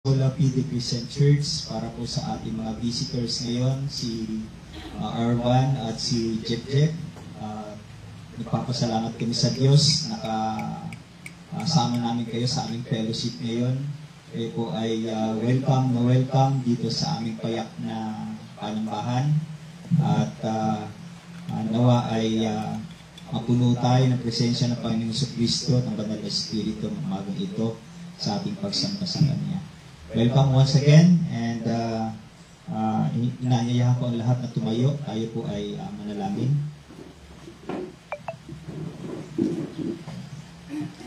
Sola PD Christian Church para po sa ating mga visitors ngayon, si Arvan at si Jeff. Nagpapasalamat kami sa Diyos nakasama namin kayo sa aming fellowship ngayon. Kayo po ay welcome dito sa aming payak na panambahan at nawa ay mapuno tayo ng presensya ng Panginoong Kristo at ng Banal na Espiritu ng umagang ito sa ating pagsamba sa Kanya. Welcome once again, and inaanyayahan ko ang lahat na tumayo. Tayo po ay manalangin.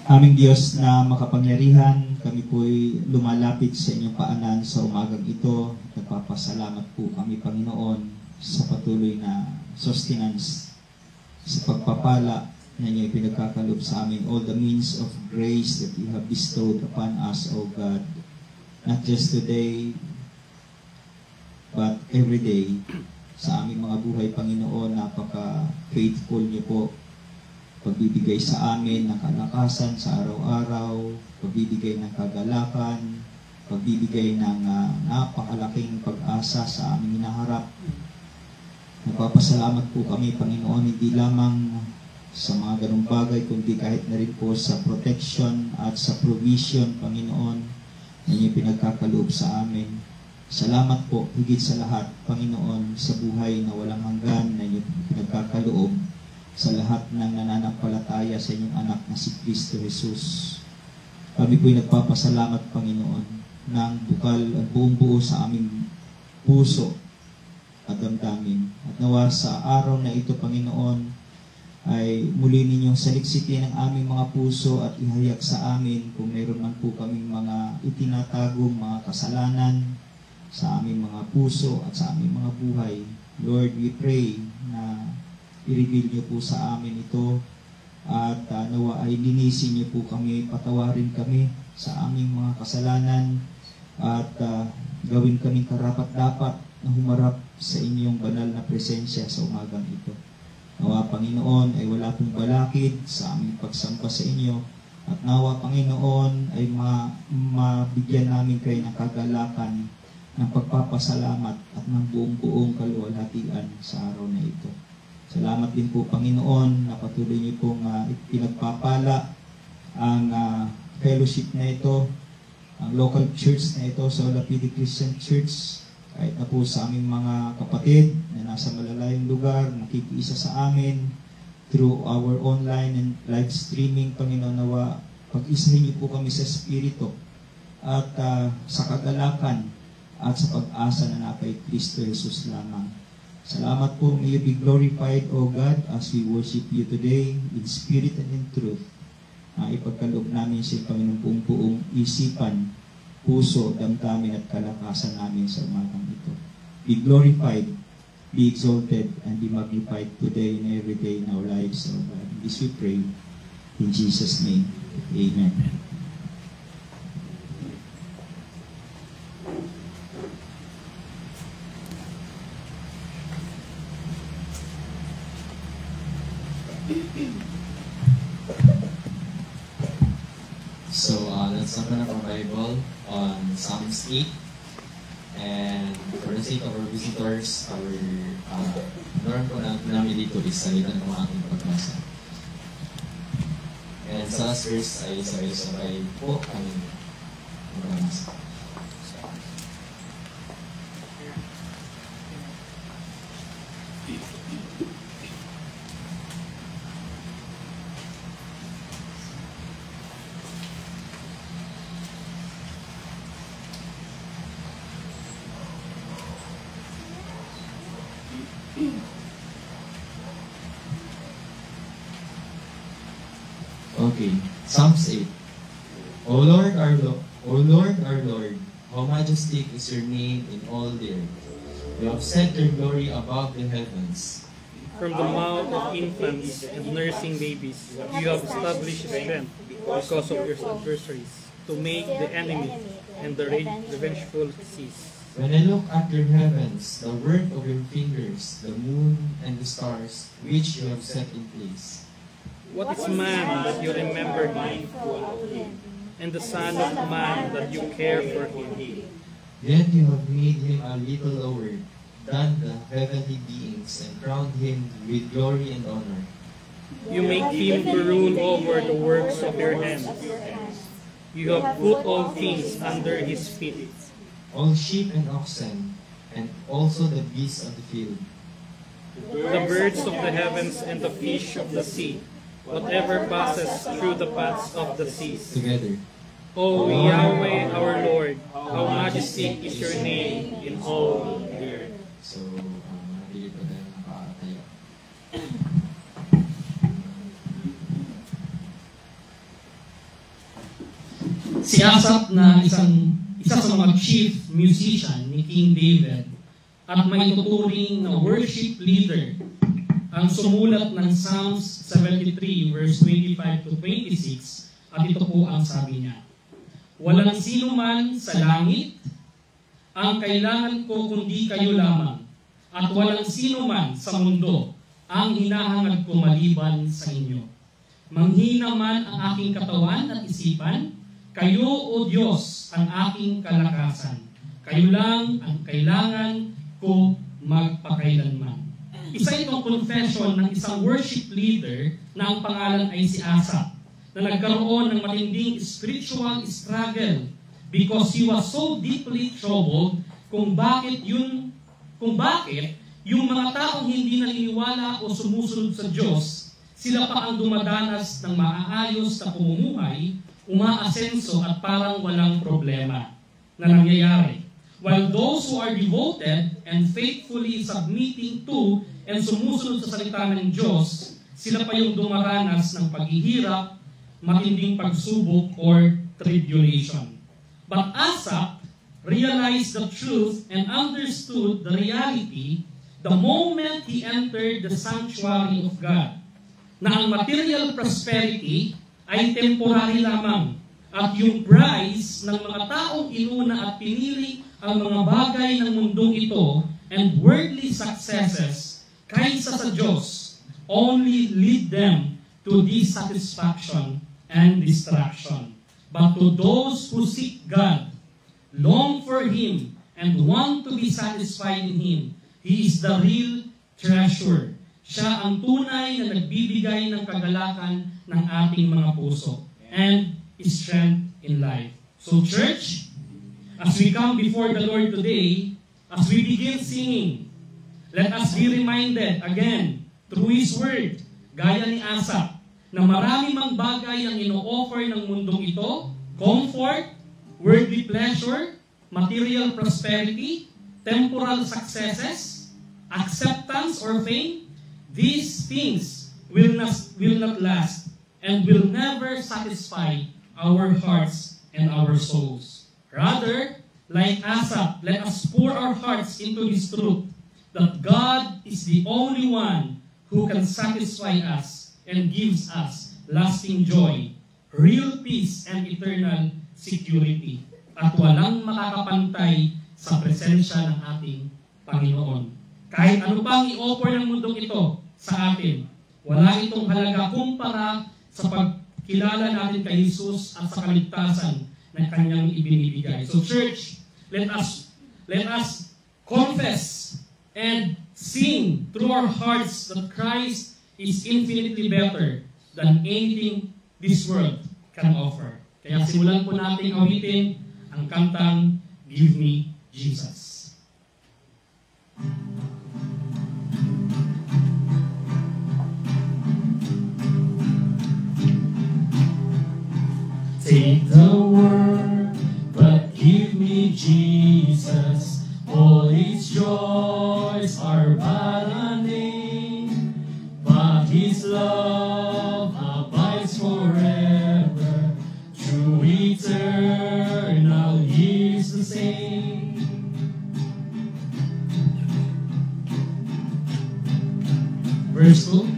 Aming Diyos na makapangyarihan, kami po ay lumalapit sa inyong paanan sa umagang ito. Nagpapasalamat po kami, Panginoon, sa patuloy na sustenance, sa pagpapala na inyo pinagkakalob sa amin, all the means of grace that you have bestowed upon us, O God. Not just today, but every day. Sa aming mga buhay, Panginoon, napaka-faithful niyo po. Pagbibigay sa amin ng kalakasan sa araw-araw, pagbibigay ng kagalakan, pagbibigay ng napakalaking pag-asa sa aming hinaharap. Nagpapasalamat po kami, Panginoon, hindi lamang sa mga ganung bagay, kundi kahit na rin po sa protection at sa provision, Panginoon, na inyo pinagkakaloob sa amin. Salamat po, higit sa lahat, Panginoon, sa buhay na walang hanggan na inyo pinagkakaloob sa lahat ng nananampalataya sa inyong anak na si Kristo Jesus. Kami po'y nagpapasalamat, Panginoon, ng bukal at buong buo sa aming puso at damdamin. At nawa sa araw na ito, Panginoon, ay muli ninyong saliksikin ang aming mga puso at ihayag sa amin kung mayroon man po kaming mga itinatagong mga kasalanan sa aming mga puso at sa aming mga buhay. Lord, we pray na i-reveal niyo po sa amin ito at nawa ay linisin niyo po kami, patawarin kami sa aming mga kasalanan at gawin kaming karapat-dapat na humarap sa inyong banal na presensya sa umagang ito. Nawa, Panginoon, ay wala pong balakid sa aming pagsampa sa inyo. At nawa, Panginoon, ay mabigyan namin kayo ng kagalakan, ng pagpapasalamat at ng buong-buong kaluwalhatian sa araw na ito. Salamat din po, Panginoon, na patuloy niyo pong pinagpapala ang fellowship na ito, ang local church na ito, Sola PD Christian Church, kahit na po sa aming mga kapatid na nasa malalayong lugar, nakikiisa sa amin through our online and live streaming, Panginoon, nawa, pag-isahin niyo po kami sa Espiritu at sa kagalakan at sa pag-asa na napay Kristo Jesus lamang. Salamat po, may you be glorified, O God, as we worship you today in spirit and in truth. Ipagkaloob namin sa Panginoon buong isipan, puso, damdamin at kalakasan namin sa umagang ito. Be glorified, be exalted, and be magnified today and every day in our lives, O God. This we pray in Jesus' name. Amen. So let's open up our Bible on Psalms 8. And for the sake of our visitors, learn po namin dito is salitan ng ating pagbasa. And sa last verse ay sabay-sabay po ang magbasa. Okay, Psalms 8. O Lord, our Lord, how majestic is your name in all the earth. You have set your glory above the heavens. From the mouth of infants and nursing babies, you have established strength because of your adversaries, to make the enemy and the revengeful cease. When I look at your heavens, the work of your fingers, the moon and the stars, which you have set in place. What is man that you remember him, and the Son of Man that you care for him. Yet you have made him a little lower than the heavenly beings and crowned him with glory and honor. You make him to rule over the works of your hands. You have put all things under his feet. All sheep and oxen, and also the beasts of the field, The birds of the heavens and the fish of the sea, whatever passes through the paths of the seas. together. O Yahweh our Lord, how majestic is your name in all the earth. So, manatili po tayo nakatayo. Si Asaph na isa sa mga chief musician ni King David at may tuturing na worship leader ang sumulat ng Psalms 73 verse 25 to 26 at ito po ang sabi niya. Walang sino man sa langit ang kailangan ko kundi kayo lamang at walang sino man sa mundo ang hinahangad ko maliban sa inyo. Manghina man ang aking katawan at isipan, kayo, O Diyos, ang aking kalakasan. Kayo lang ang kailangan ko magpakailanman. Isa itong confession ng isang worship leader na ang pangalan ay si Asaph, na nagkaroon ng matinding spiritual struggle because he was so deeply troubled kung bakit yung mga taong hindi naniniwala o sumusunod sa Diyos, sila pa ang dumadanas ng maaayos na pamumuhay, umaasenso at parang walang problema na nangyayari. While those who are devoted and faithfully submitting to and sumusunod sa salita ng Diyos, sila pa yung dumaranas ng paghihirap, matinding pagsubok or tribulation. But Asaph realized the truth and understood the reality the moment he entered the sanctuary of God, na ang material prosperity ay temporary lamang at yung prize ng mga taong inuna at pinili ang mga bagay ng mundong ito and worldly successes kaysa sa Diyos only lead them to dissatisfaction and distraction. But to those who seek God, long for Him, and want to be satisfied in Him, He is the real treasure. Siya ang tunay na nagbibigay ng kagalakan ng ating mga puso and strength in life. So church, as we come before the Lord today, as we begin singing, let us be reminded again through His Word, gaya ni Asaph, na marami mang bagay ang ino-offer ng mundong ito, comfort, worldly pleasure, material prosperity, temporal successes, acceptance or fame. These things will not last and will never satisfy our hearts and our souls. Rather, like Asaph, let us pour our hearts into His truth, that God is the only one who can satisfy us and gives us lasting joy, real peace, and eternal security. At walang makakapantay sa presensya ng ating Panginoon. Kahit ano pang i-offer ng mundong ito sa atin, wala itong halaga kumpara sa pagkilala natin kay Jesus at sa kaligtasan na Kanyang ibinibigay. So church, let us confess and sing through our hearts that Christ is infinitely better than anything this world can offer. Kaya simulan po natin awitin ang kantang Give Me Jesus. Take the world, but give me Jesus. All its joys are but a name, but His love abides forever. Through eternal years the same. Verse 2.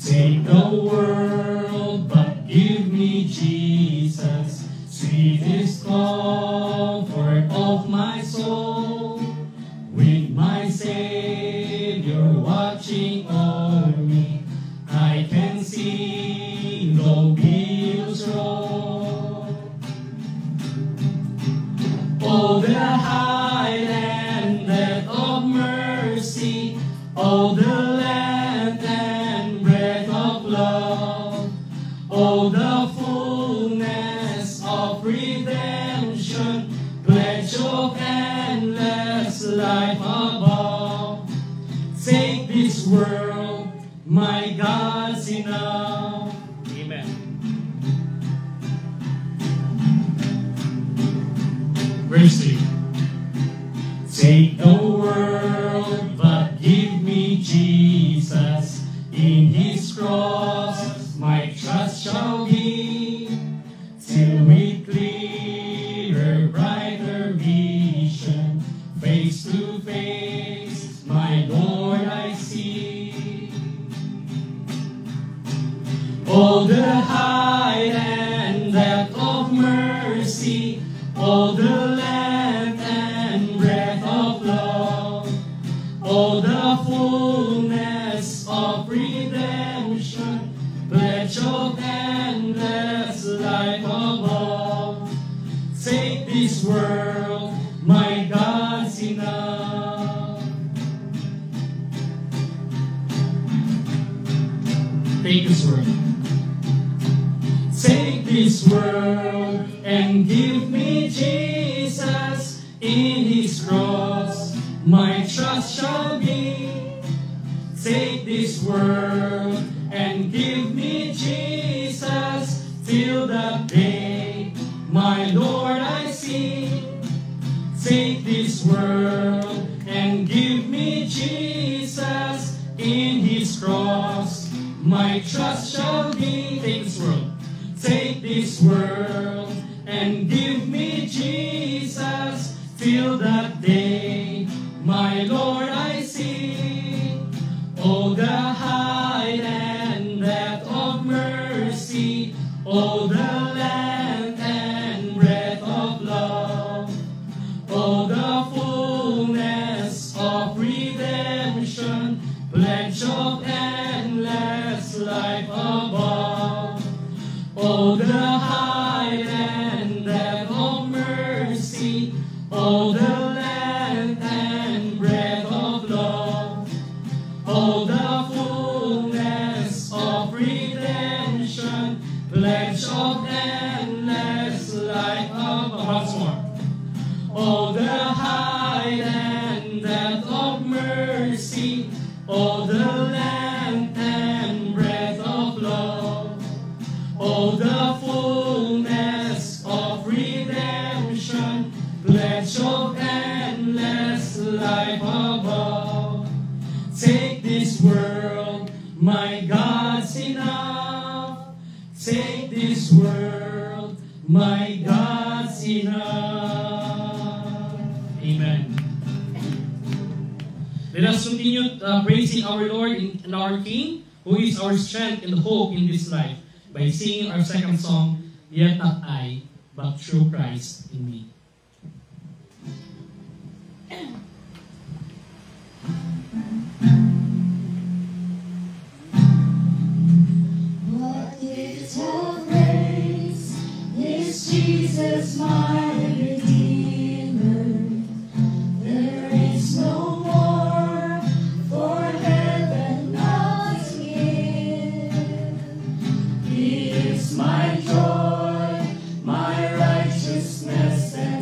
Take the world, but give me Jesus, sweetest comfort of my soul. With my Savior watching o'er me, I can see no billows roll. Oh, the height and depth of mercy. Oh, the length and breadth of love. Oh, the fullness of redemption, pledge of endless life above. Take this world, my God's enough. Amen. Verse 3. Take the world, but give me Jesus. In His cross, my trust shall be, till with clearer, brighter vision, face to face, my Lord I see. Oh, the height and depth of mercy, oh, the length and breadth of love, oh, the fullness of redemption, pledge of endless life above. Take this world, my God's enough. Take this world. Take this world and give me Jesus. In His cross, my trust shall be. Take this world and give me Jesus, till that day, my Lord I see. Take this world and give me Jesus. In His cross, my trust shall be. Take this world. Take this world and give me Jesus, till that day, my Lord I see. Oh, the height and depth of mercy, oh, the length and breadth of love, oh, the fullness of redemption, pledge of endless life above. Oh, the height and depth of mercy, oh, the length and breadth of love, oh, the fullness of redemption, pledge of endless life above. Once more. Oh, the height and depth of mercy, oh, the length and breadth of love, oh, the fullness of redemption, pledge of endless life above. Take this world, my God's enough. Take this world, my God's enough. Amen. Let us continue praising our Lord and our King, who is our strength and hope in this life, by singing our second song, Yet Not I, but Through Christ in Me. What gift of grace is Jesus my Redeemer? There is no more for heaven not to give. He is my joy, my righteousness, and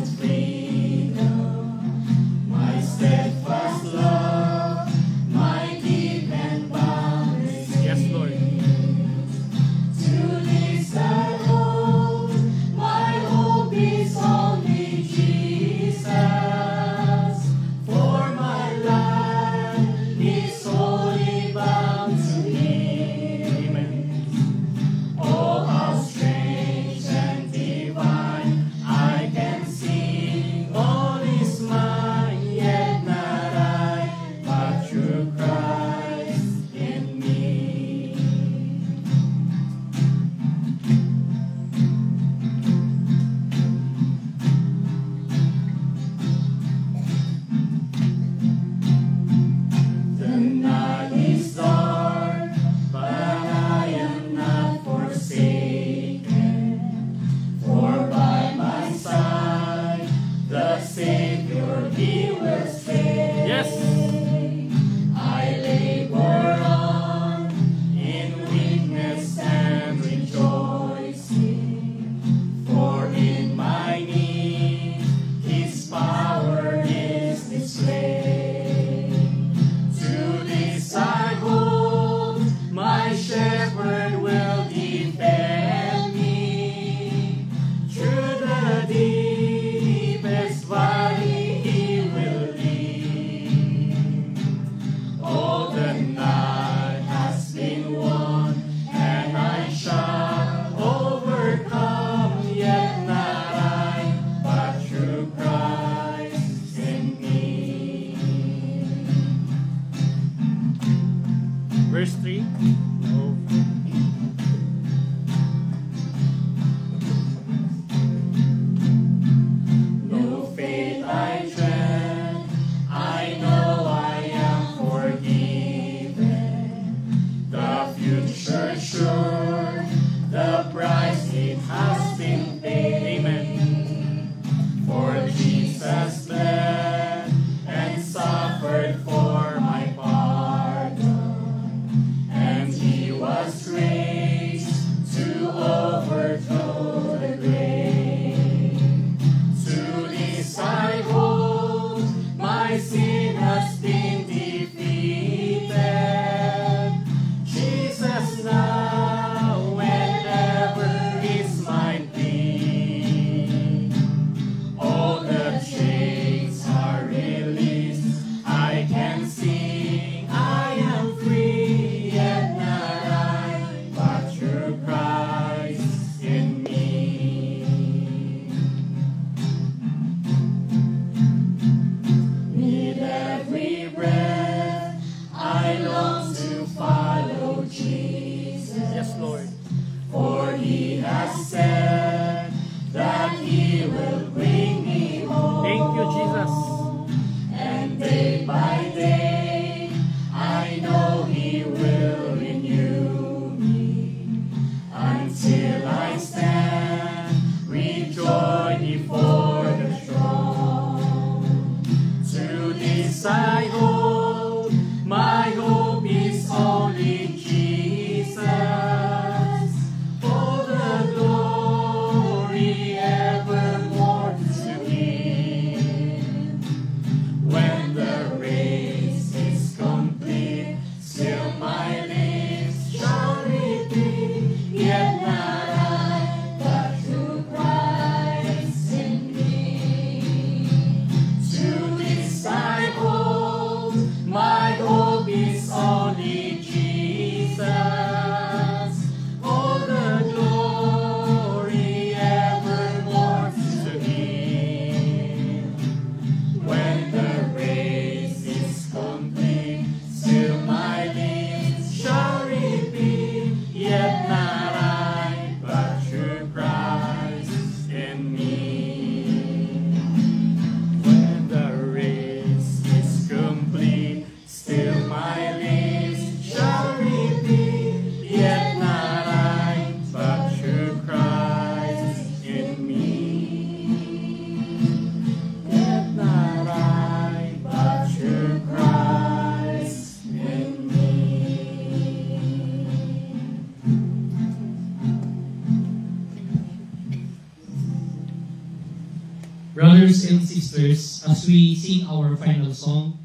brothers and sisters, as we sing our final song,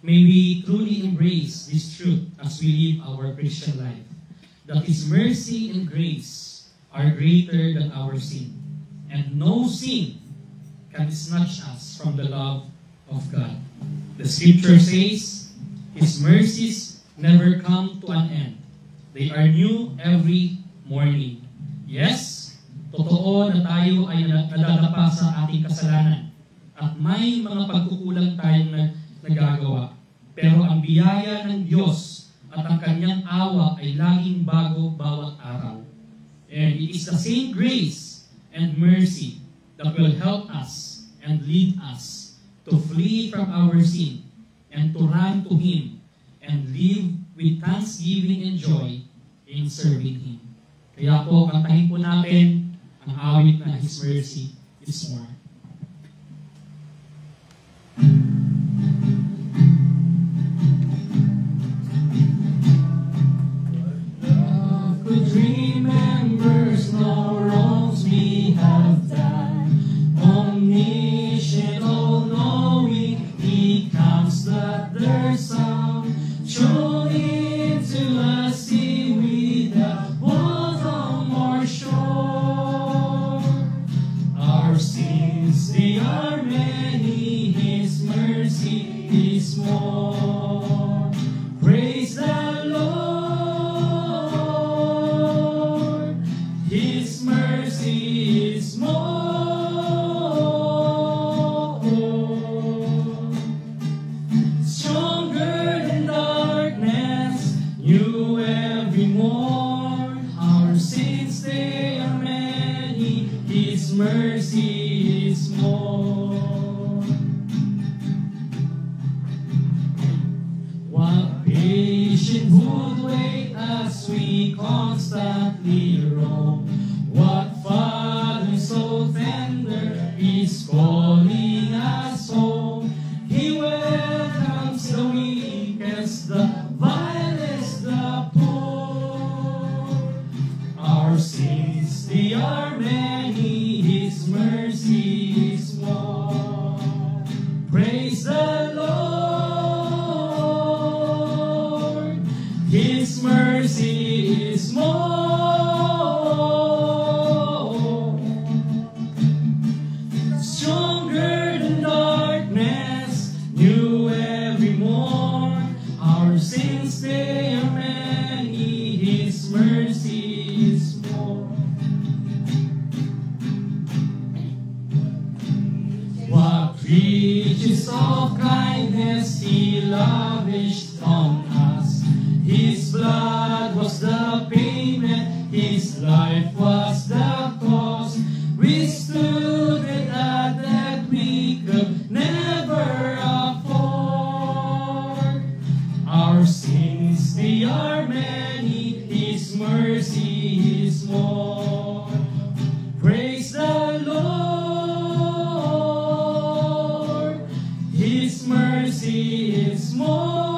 may we truly embrace this truth as we live our Christian life, that His mercy and grace are greater than our sin, and no sin can snatch us from the love of God. The scripture says, His mercies never come to an end. They are new every morning. Yes, totoo na tayo ay nadadapa sa ating kasalanan at may mga pagkukulang tayong nagagawa. Pero ang biyaya ng Diyos at ang kanyang awa ay laging bago bawat araw. And it is the same grace and mercy that will help us and lead us to flee from our sin and to run to Him and live with thanksgiving and joy in serving Him. Kaya po, kantahin po natin ang awit na His mercy is more. Love could remembers no wrongs we have done. Omniscient, all-knowing, He counts that there's some thrown into a sea without bottom or shore. Our sins, they are many, His mercy is more. Praise the Lord, His mercy is more. Stronger than darkness, new every morn. Our sins, they are many, His mercy is more. What patient would wait as we constantly roam? What Father so tender is calling us home? He welcomes the weakest, the vilest, the poor. Our sins, they are many, His mercy is more. Praise the Lord, His mercy is more. Stronger than darkness, new every morn. Our sins, they are many, His mercy is more. What riches of kindness He lavished on us. His blood was the payment, His life was the cost. We stood it at that we could never afford. Our sins, they are many, His mercy is more. Praise the Lord, His mercy is more.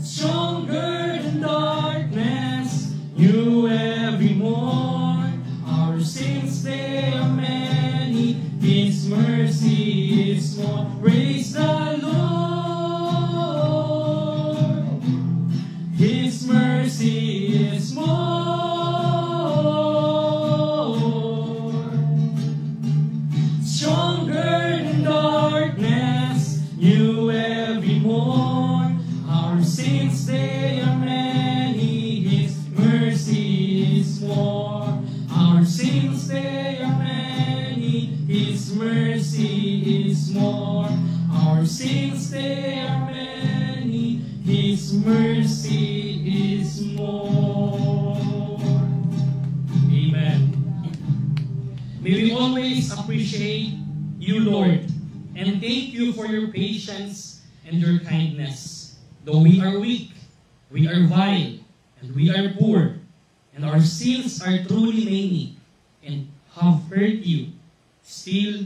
Stronger than darkness, new every morn. Our sins, they are many, His mercy is more. Praise the Lord, His mercy is more. Stronger than darkness, new every morn. Our sins, they are many, His mercy is more. Our sins, they are many, His mercy is more. Our sins, they are many, His mercy is more. Amen. May we always appreciate you, Lord, and thank you for your patience and your kindness. Though we are weak, we are vile, and we are poor, and our sins are truly many, and have hurt you, still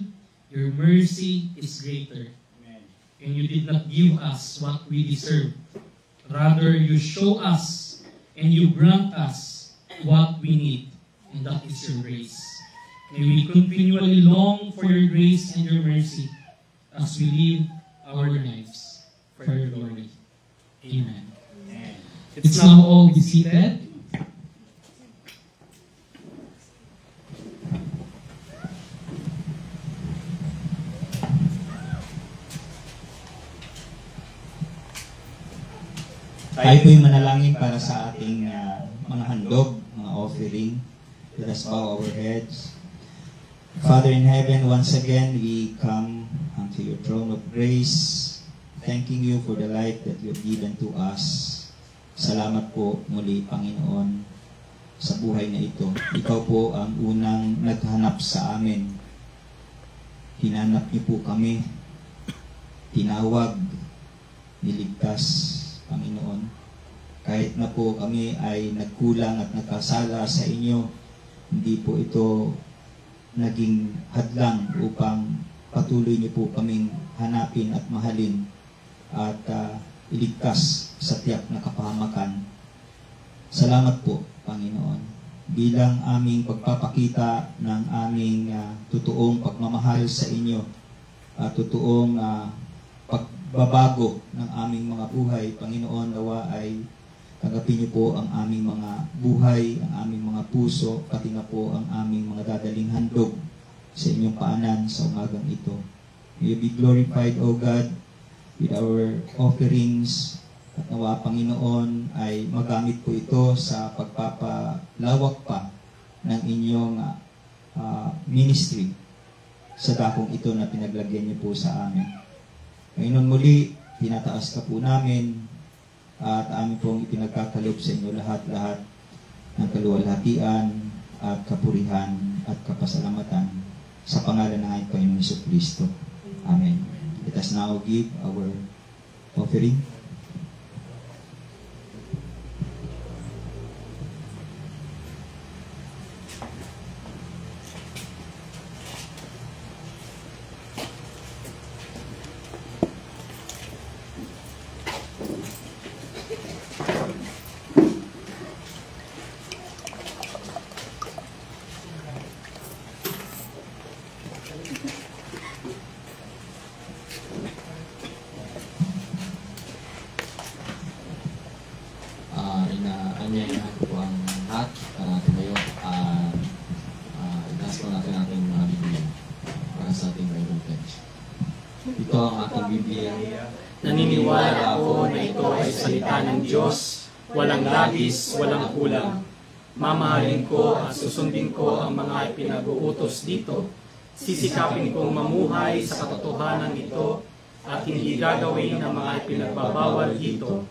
your mercy is greater. And you did not give us what we deserve. Rather, you show us and you grant us what we need. and that is your grace. May we continually long for your grace and your mercy as we live our lives for your glory. Amen. It's now all be seated. Tayo po'y manalangin para sa ating mga handog, mga offering. Let us bow our heads. Father in heaven, once again, we come unto your throne of grace, thanking you for the life that you have given to us. Salamat po muli, Panginoon, sa buhay na ito. Ikaw po ang unang naghanap sa amin. Hinanap niyo po kami, tinawag, niligtas, Panginoon. Kahit na po kami ay nagkulang at nagkasala sa inyo, hindi po ito naging hadlang upang patuloy niyo po kaming hanapin at mahalin at iligtas sa tiyak na kapahamakan. Salamat po, Panginoon, bilang aming pagpapakita ng aming totoong pagmamahal sa inyo at totoong pagbabago ng aming mga buhay. Panginoon, nawa ay tanggapin niyo po ang aming mga buhay, ang aming mga puso, pati na po ang aming mga dadaling handog sa inyong paanan sa umagang ito. May you be glorified, O God, with our offerings. At nawa, Panginoon, ay magamit po ito sa pagpapalawak pa ng inyong ministry sa dakong ito na pinaglagyan niyo po sa amin. Panginoon, muli, tinataas ka po namin at amin pong ipinagkakalob sa inyo lahat-lahat ng kaluwalhatian at kapurihan at kapasalamatan sa pangalan ng ating Panginoong Jesucristo. Amen. Let us now give our offering. Inaanyayahan ko po ang lahat para tumayo at itas po natin ating mga Biblia para sa ating Bible page. Ito ang ating Biblia. Naniniwala ako na ito ay salita ng Diyos, walang labis, walang kulang. Mamahalin ko at susundin ko ang mga ipinag-uutos dito. Sisikapin kong mamuhay sa katotohanan ito at hindi gagawin ang mga ipinagbabawal dito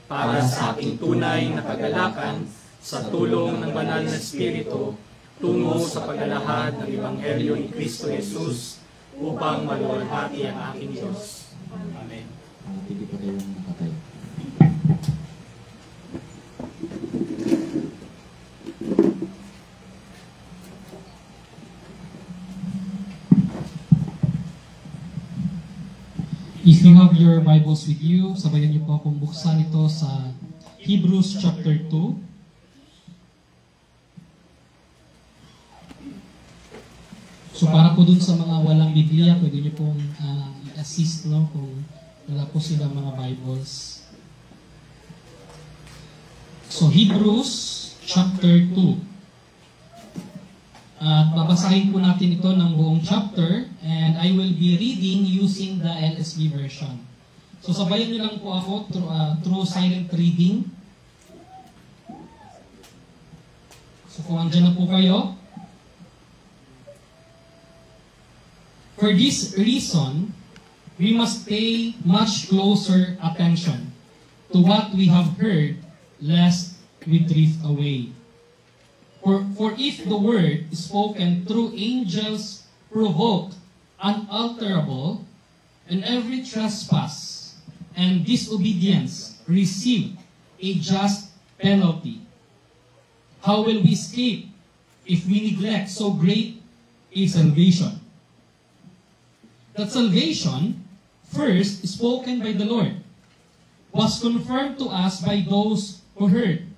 para sa ating tunay na kagalakan sa tulong ng banal na Espiritu tungo sa paglalahad ng Ebanghelyo ni Kristo Jesus upang maluwalhati ang aking Diyos. Amen. Pili pa kayong nakatayo. If you have your Bibles with you, sabayan niyo po akong buksan ito sa Hebrews chapter 2. So para po dun sa mga walang Biblia, pwede niyo pong i-assist kung wala po silang mga Bibles. So Hebrews chapter 2. At babasahin po natin ito ng buong chapter and I will be reading using the LSB version. So sabayan niyo lang po ako through silent reading. So kung andyan na po kayo. For this reason, we must pay much closer attention to what we have heard, lest we drift away. For if the word spoken through angels provoked unalterable, and every trespass and disobedience received a just penalty, how will we escape if we neglect so great a salvation? That salvation, first spoken by the Lord, was confirmed to us by those who heard.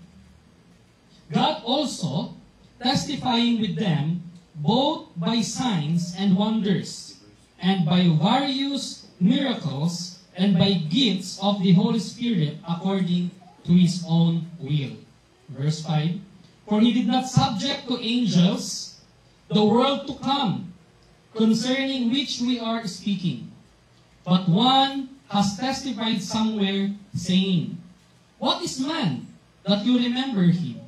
God also testifying with them both by signs and wonders, and by various miracles, and by gifts of the Holy Spirit according to His own will. Verse 5, For He did not subject to angels the world to come, concerning which we are speaking. But one has testified somewhere, saying, What is man, that you remember him?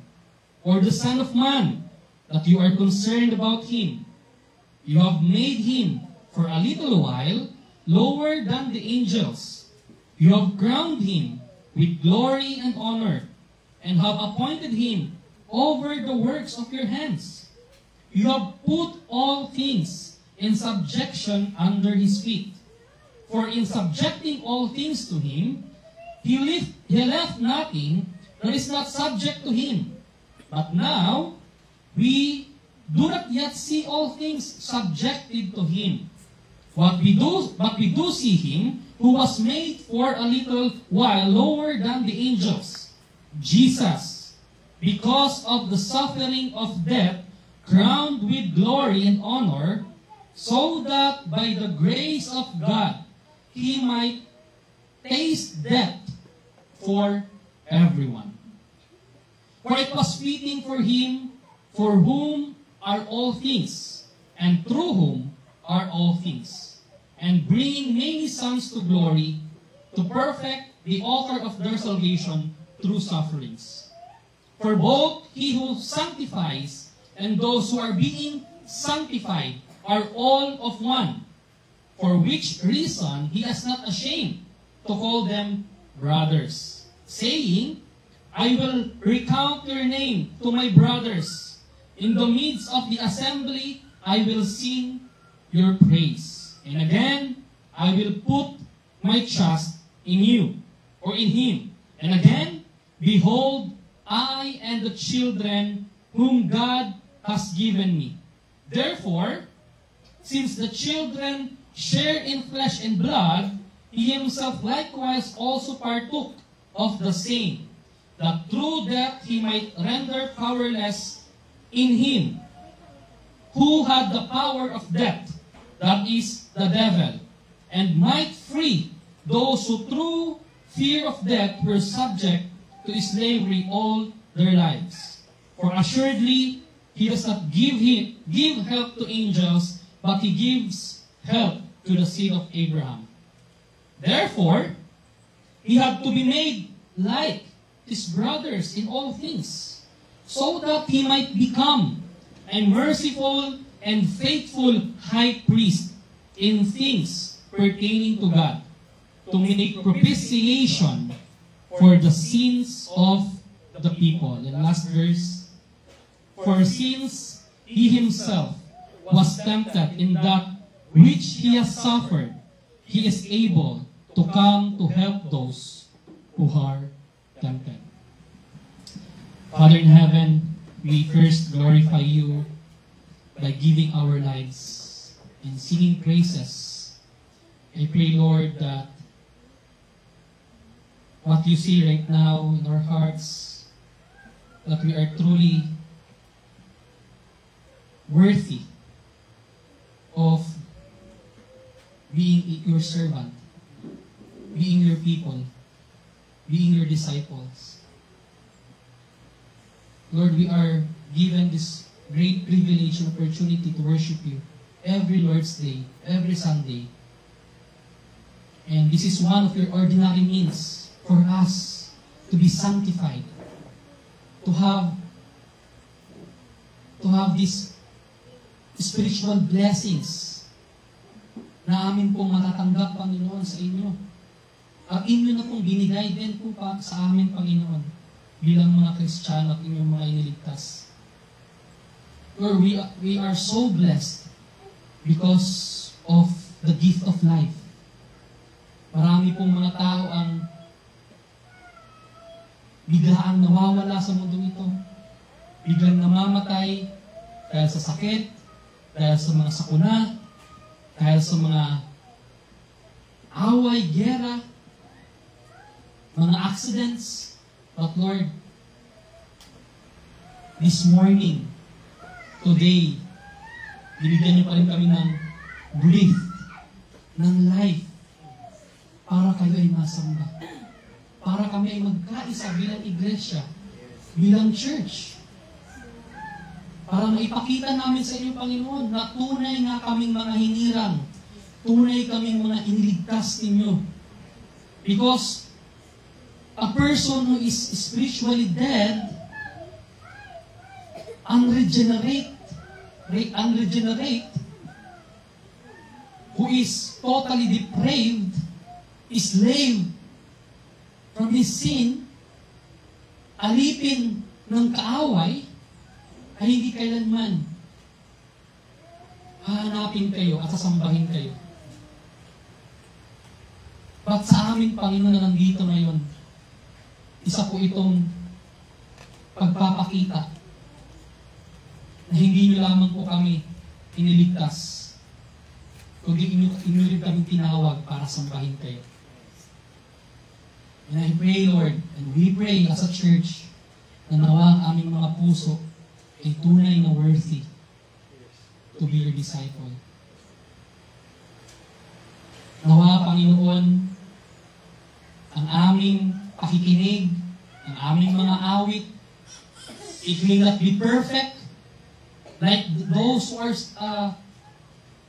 Or the Son of Man, that you are concerned about him? You have made him for a little while lower than the angels. You have crowned him with glory and honor, and have appointed him over the works of your hands. You have put all things in subjection under his feet. For in subjecting all things to him, he left nothing that is not subject to him. But now, we do not yet see all things subjected to him. But we do see him who was made for a little while lower than the angels, Jesus, because of the suffering of death, crowned with glory and honor, so that by the grace of God he might taste death for everyone. For it was fitting for him, for whom are all things, and through whom are all things, and bringing many sons to glory, to perfect the author of their salvation through sufferings. For both he who sanctifies and those who are being sanctified are all of one, for which reason he is not ashamed to call them brothers, saying, I will recount your name to my brothers. In the midst of the assembly, I will sing your praise. And again, I will put my trust in you, or in him. And again, behold, I and the children whom God has given me. Therefore, since the children share in flesh and blood, he himself likewise also partook of the same, that through death he might render powerless in him who had the power of death, that is, the devil, and might free those who through fear of death were subject to slavery all their lives. For assuredly, he does not give help to angels, but he gives help to the seed of Abraham. Therefore, he had to be made like his brothers in all things, so that he might become a merciful and faithful high priest in things pertaining to God, to make propitiation for the sins of the people. And last verse, for since he himself was tempted in that which he has suffered, he is able to come to help those who are tempted. Father in heaven, we first glorify you by giving our lives and singing praises. I pray, Lord, that what you see right now in our hearts, that we are truly worthy of being your servant, being your people, being your disciples. Lord, we are given this great privilege and opportunity to worship you every Lord's Day, every Sunday. And this is one of your ordinary means for us to be sanctified, to have these spiritual blessings na amin pong matatanggap, Panginoon, sa inyo. Ang inyo na pong binigay din po pa sa amin, Panginoon, bilang mga Kristiyano at inyong mga iniligtas. Lord, we are so blessed because of the gift of life. Marami pong mga tao ang biglaang nawawala sa mundo ito. Biglang namamatay dahil sa sakit, dahil sa mga sakuna, dahil sa mga away, gera, mga accidents. But Lord, this morning, today, binigyan niyo pa rin kami ng breath, ng life, para kayo ay masamba. Para kami ay magkaisa bilang iglesia, bilang church. Para maipakita namin sa inyo, Panginoon, na tunay nga kaming mga hinirang, tunay kaming mga iniligtas ninyo. Because a person who is spiritually dead, unregenerate, who is totally depraved, slave from his sin, alipin ng kaaway, ay hindi kailanman hahanapin kayo at sasambahin kayo. But sa amin, Panginoon, na nandito ngayon, isa po itong pagpapakita na hindi nyo lamang po kami iniligtas, kundi inyo rin kami tinawag para sambahin kayo. And I pray, Lord, and we pray as a church, na nawa ang aming mga puso ay tunay na worthy to be your disciple. Nawa, Panginoon, ang aming pakikinig, ang aming mga awit, it will not be perfect, like those who are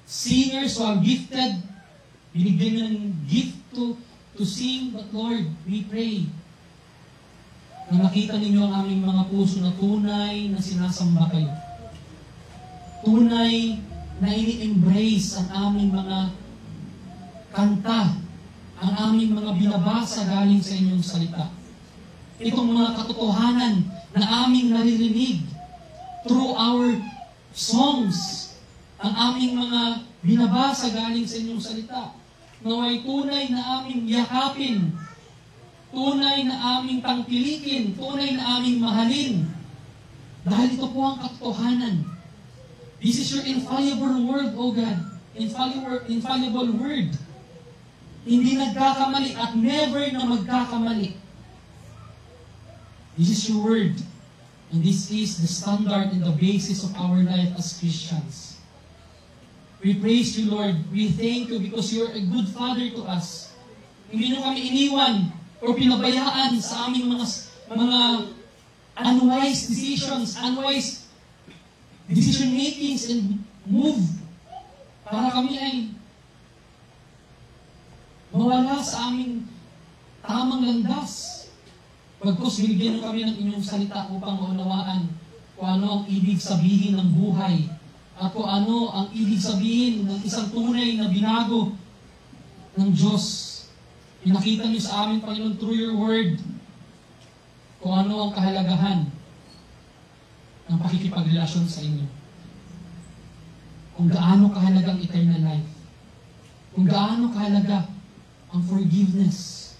singers who are gifted, binigyan ng gift to sing, but Lord, we pray na makita ninyo ang aming mga puso na tunay na sinasamba kayo. Tunay na ini-embrace ang aming mga kanta, ang aming mga binabasa galing sa inyong salita. Itong mga katotohanan na aming naririnig through our songs, ang aming mga binabasa galing sa inyong salita, naway tunay na aming yakapin, tunay na aming tangkilikin, tunay na aming mahalin. Dahil ito po ang katotohanan. This is your infallible word, O God. Infallible word. Hindi nagkakamali at never na magkakamali. This is your word. And this is the standard and the basis of our life as Christians. We praise you, Lord. We thank you because you're a good Father to us. Hindi nyo kami iniwan o pinabayaan sa aming mga unwise decisions, unwise decision makings and move para kami ay mawala sa aming tamang landas. Pagkos binigyan nyo kami ng inyong salita upang maunawaan kung ano ang ibig sabihin ng buhay at kung ano ang ibig sabihin ng isang tunay na binago ng Diyos. Pinakita niyo sa amin, Panginoon, through your word, kung ano ang kahalagahan ng pakikipagrelasyon sa inyo. Kung gaano kahalaga ang eternal life. Kung gaano kahalaga ang forgiveness.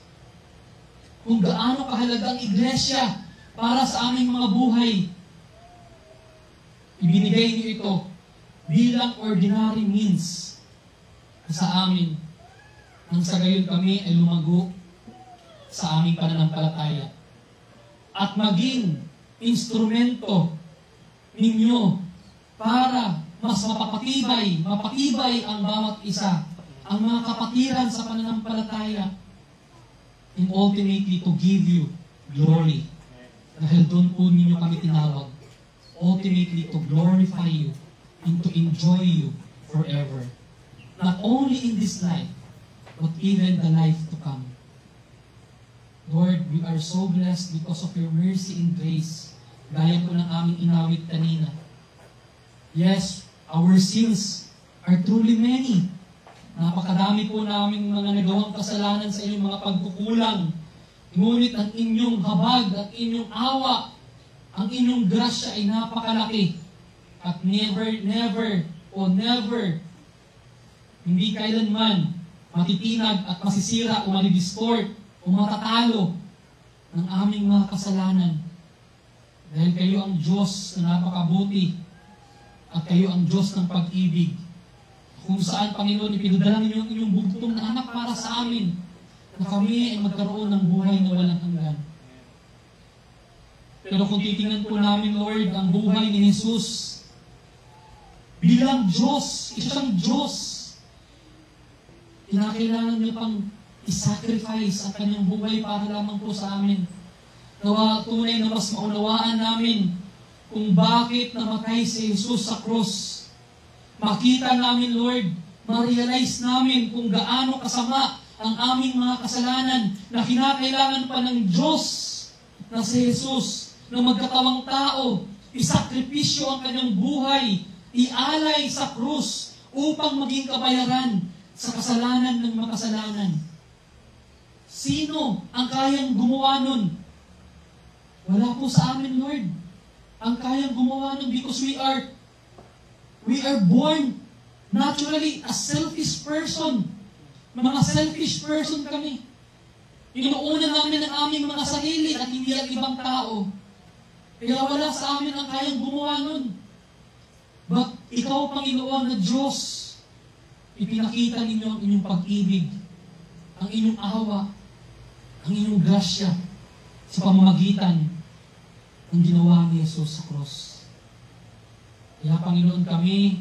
Kung gaano kahalaga ang iglesia para sa aming mga buhay. Ibinigay niyo ito bilang ordinary means sa amin nang sa gayon kami ay lumago sa aming pananampalataya at maging instrumento ninyo para mas mapatibay ang bawat isa, ang mga kapatiran sa pananampalataya, and ultimately to give you glory. Dahil doon po ninyo kami tinawag. Ultimately to glorify you and to enjoy you forever. Not only in this life, but even the life to come. Lord, we are so blessed because of your mercy and grace. Gaya po ng aming inawit kanina. Yes, our sins are truly many. Napakadami po naming mga nagawang kasalanan sa inyong mga pagkukulang. Ngunit ang inyong habag, ang inyong awa, ang inyong grasya ay napakalaki. At never, hindi kailanman matitinag at masisira o malidistort o matatalo ng aming mga kasalanan. Dahil kayo ang Diyos na napakabuti at kayo ang Diyos ng pag-ibig. Kung saan, Panginoon, ipinadala ninyo ang inyong bugtong na anak para sa amin na kami ay magkaroon ng buhay na walang hanggan. Pero kung titingnan po namin, Lord, ang buhay ni Jesus bilang Diyos, isang Diyos. Kinakailangan niyo pang i-sacrifice ang kanyang buhay para lamang po sa amin. Nawa tunay na mas maunawaan namin kung bakit namatay si Jesus sa cross. Makita namin, Lord, ma-realize namin kung gaano kasama ang aming mga kasalanan na kinakailangan pa ng Diyos na si Jesus na magkatawang tao, isakripisyo ang kanyang buhay, ialay sa krus upang maging kabayaran sa kasalanan ng makasalanan. Sino ang kayang gumawa nun? Wala po sa amin, Lord. Ang kayang gumawa nun because we are born naturally a selfish person. Mga selfish person kami. Inuuna namin ang aming mga sarili at hindi ang ibang tao. Kaya wala sa amin ang kayang gumawa nun. But ikaw, Panginoon na Diyos, ipinakita ninyo ang inyong pag-ibig, ang inyong awa, ang inyong grasya sa pamamagitan ng ginawa ni Jesus sa cross. Kaya, Panginoon, kami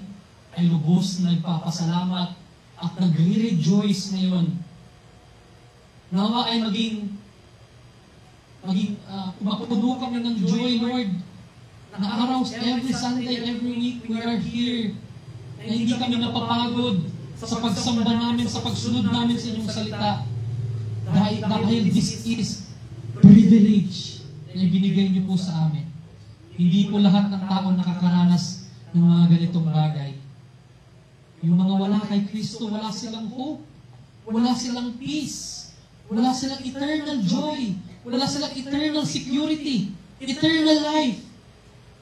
ay lubos na nagpapasalamat at nagre-rejoice ngayon. Nawa ay maging mapupuno kami ng joy, Lord, na araw, every Sunday, every week, we are here. Na hindi kami napapagod sa pagsamba namin, sa pagsunod namin sa inyong salita. Dahil this is privilege na ibinigay niyo po sa amin. Hindi po lahat ng tao nakakaranas ng mga ganitong bagay. Yung mga wala kay Kristo, wala silang hope, wala silang peace, wala silang eternal joy, wala silang eternal security, eternal life.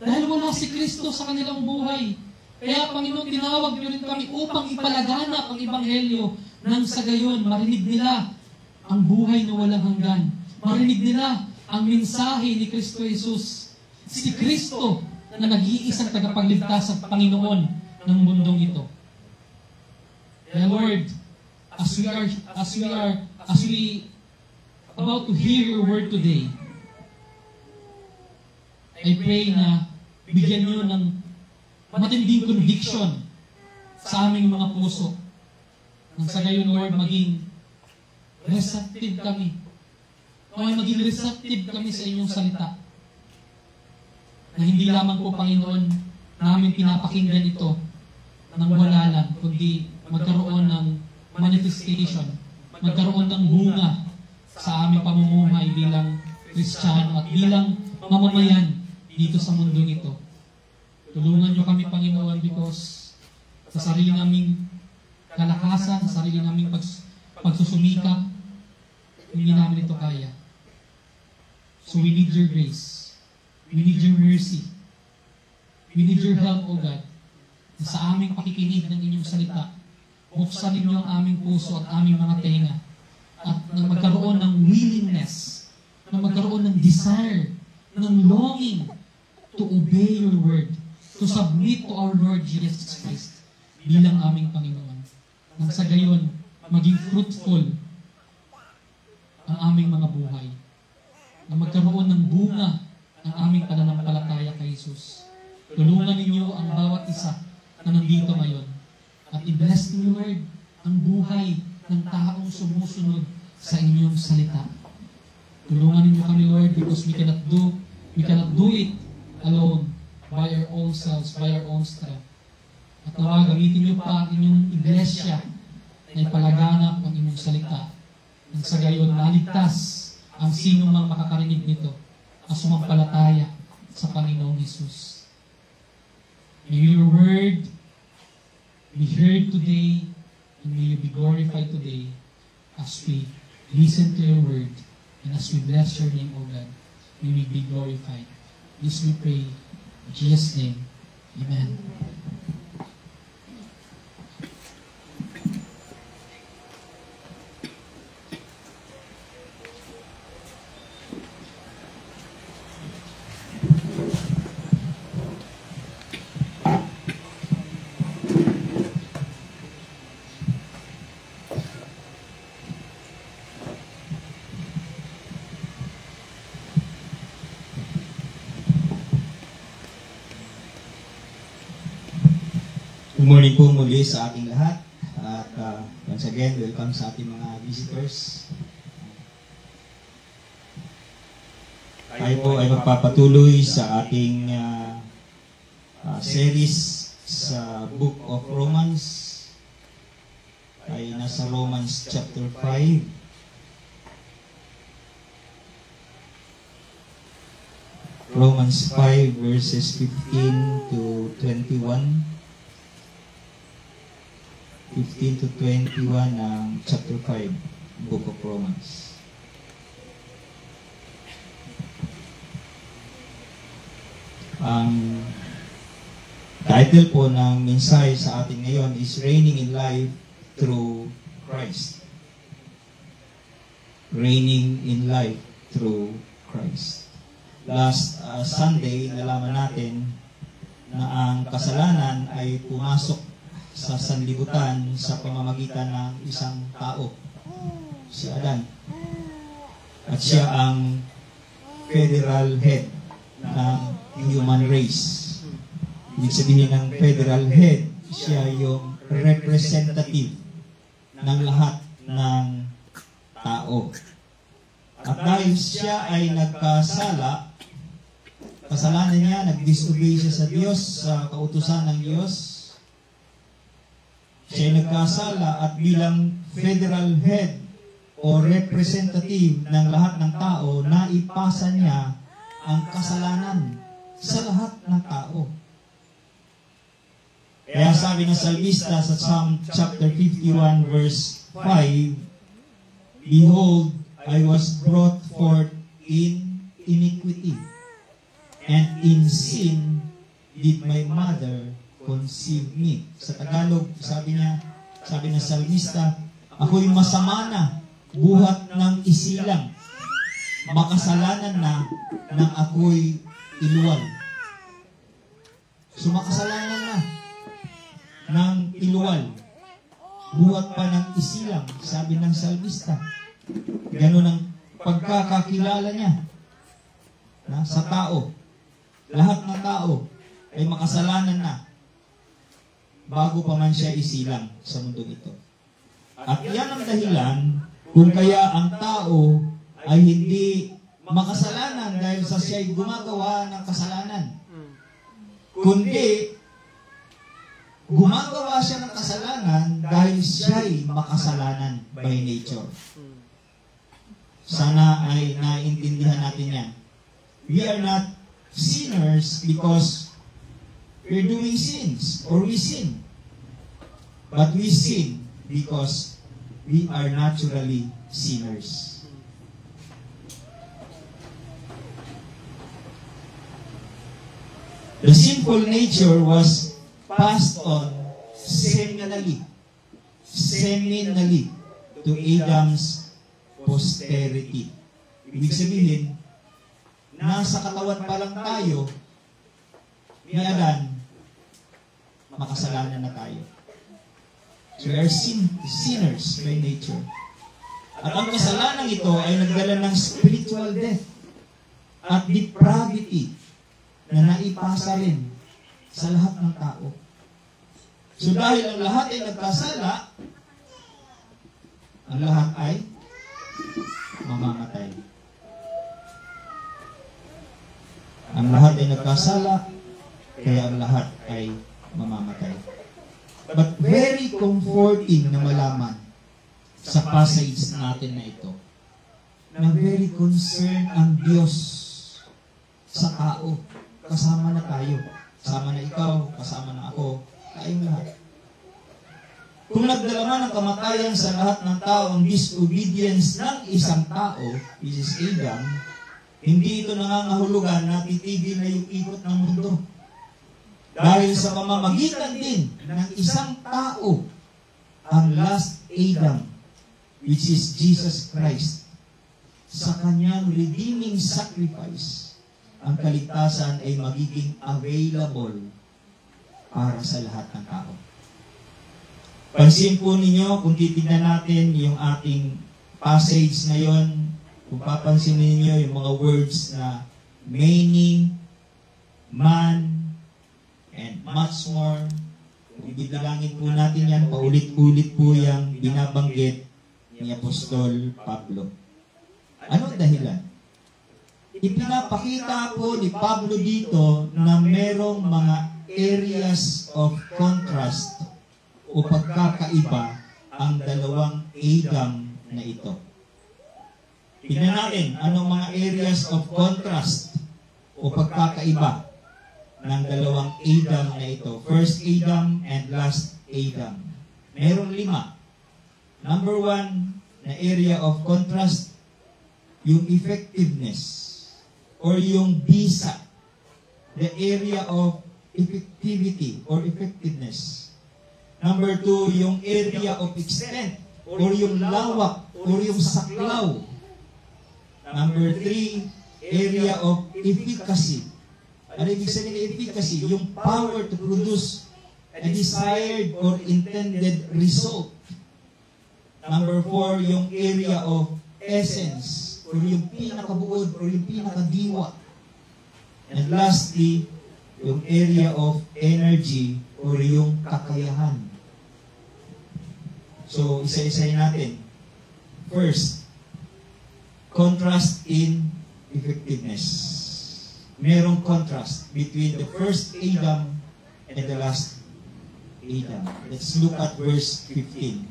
Dahil wala si Kristo sa kanilang buhay. Kaya, Panginoon, tinawag niyo rin kami upang ipalaganap ang Ebanghelyo nang sa gayon marinig nila ang buhay na walang hanggan. Marinig nila ang mensahe ni Kristo Jesus. Si Kristo na nag-iisang tagapagligtas at Panginoon ng mundong ito. Kaya Lord, as we about to hear your word today, I pray na bigyan niyo ng matinding conviction sa aming mga puso. Nang sa gayon, Lord, maging receptive kami. Maging receptive kami sa inyong salita. Na hindi lamang po, Panginoon, namin pinapakinggan ito nang wala lang, kundi magkaroon ng manifestation, magkaroon ng bunga sa aming pamumuhay bilang Kristiyano at bilang mamamayan dito sa mundong ito. Tulungan niyo kami, Panginoon, because sa sarili naming kalakasan, sa sarili naming pagsusumikap, hindi namin ito kaya. So we need your grace. We need your mercy. We need your help, O God, na sa aming pakikinig ng inyong salita, buksan ninyo ang aming puso at aming mga tenga at na magkaroon ng willingness, na magkaroon ng desire, ng longing to obey your word, to submit to our Lord Jesus Christ bilang aming Panginoon. Nang sa gayon, maging fruitful ang aming mga buhay. Na magkaroon ng bunga ang aming pananampalataya kay Jesus. Tulungan ninyo ang bawat isa na nandito ngayon. At i-bless niyo, Lord, ang buhay ng taong sumusunod sa inyong salita. Tulungan ninyo kami, Lord, because we cannot do it alone by our own selves, by our own strength. At nawa, gamitin niyo pa ang inyong iglesia na ipalaganap ang inyong salita. Nang sa gayon, naligtas ang sino mang makakarinig nito at sumampalataya sa Panginoong Jesus. May your word be heard today and may you be glorified today as we listen to your word and as we bless your name, O God. May we be glorified. This we pray in Jesus' name. Amen. Good morning po muli sa ating lahat. At once again, welcome sa ating mga visitors. Tayo po ay magpapatuloy sa ating series sa Book of Romans. Ay nasa Romans chapter 5. Romans 5 verses 15 to 21. 15 to 21 ng chapter 5, Book of Romans. Ang title po ng mensahe sa atin ngayon is Reigning in Life Through Christ. Reigning in Life Through Christ. Last Sunday, nalaman natin na ang kasalanan ay pumasok sa sanlibutan sa pamamagitan ng isang tao, si Adan. At siya ang federal head ng human race. Ibig sabihin ng federal head, siya yung representative ng lahat ng tao. At dahil siya ay nagkasala, kasalanan niya, nag-disobey siya sa Diyos, sa kautusan ng Diyos. Siya ay nagkasala at bilang federal head o representative ng lahat ng tao, naipasa niya ang kasalanan sa lahat ng tao. Kaya sabi ng salmista sa Psalm chapter 51 verse 5, Behold, I was brought forth in iniquity, and in sin did my mother conceive me. Sa Tagalog, sabi ng salmista, ako'y masama na, buhat ng isilang, makasalanan na nang ako'y iluwal. So makasalanan na ng iluwal, buhat pa ng isilang, sabi ng salmista. Ganun ang pagkakakilala niya sa tao. Lahat ng tao ay makasalanan na bago pa man siya isilang sa mundo ito. At yan ang dahilan kung kaya ang tao ay hindi makasalanan dahil sa siya ay gumagawa ng kasalanan. Kundi gumagawa siya ng kasalanan dahil siya ay makasalanan by nature. Sana ay naiintindihan natin yan. We are not sinners because we're doing sins or we sin. But we sin because we are naturally sinners. The sinful nature was passed on seminally to Adam's posterity. Ibig sabihin, nasa katawan pa lang tayo ni Adan, makasalanan na tayo. So we are sinners by nature. At ang kasalanan ito ay nagdala ng spiritual death at depravity na naipasa rin sa lahat ng tao. So dahil ang lahat ay nagkasala, ang lahat ay mamamatay. Ang lahat ay nagkasala, kaya ang lahat ay mamamatay. But very comforting na malaman sa passage natin na ito, na very concerned ang Diyos sa tao. Kasama na tayo. Kasama na ikaw, kasama na ako, tayong lahat. Kung nagdala man ang kamatayan sa lahat ng tao ang disobedience ng isang tao, which is Adam, hindi ito nangangahulugan na titigil na yung ikot ng mundo. Dahil sa pamamagitan din ng isang tao, ang last Adam, which is Jesus Christ, sa kanyang redeeming sacrifice, ang kaligtasan ay magiging available para sa lahat ng tao. Pansin po ninyo, kung titignan natin yung ating passage ngayon, kung papansin ninyo yung mga words na many, man, and much more, Kung bibilangin po natin yan, paulit-ulit po yung binabanggit ni Apostol Pablo. Ano dahilan? Ipinapakita po ni Pablo dito na merong mga areas of contrast o pagkakaiba ang dalawang Adam na ito. Tingnan natin anong mga areas of contrast o pagkakaiba ng dalawang Adam na ito. First Adam and last Adam. Merong 5. Number 1 na area of contrast, yung effectiveness or yung bisa. The area of effectivity or effectiveness. Number 2, yung area of extent or yung lawak or yung saklaw. Number 3, area of efficacy. Ano ibig sabihin ng efficacy? Yung power to produce a desired or intended result. Number 4, yung area of essence or yung pinakabuod or yung pinakadiwa. And lastly, yung area of energy or yung kakayahan. So, isa-isayin natin. First, contrast in effectiveness. Merong contrast between the first Adam and the last Adam. Let's look at verse 15.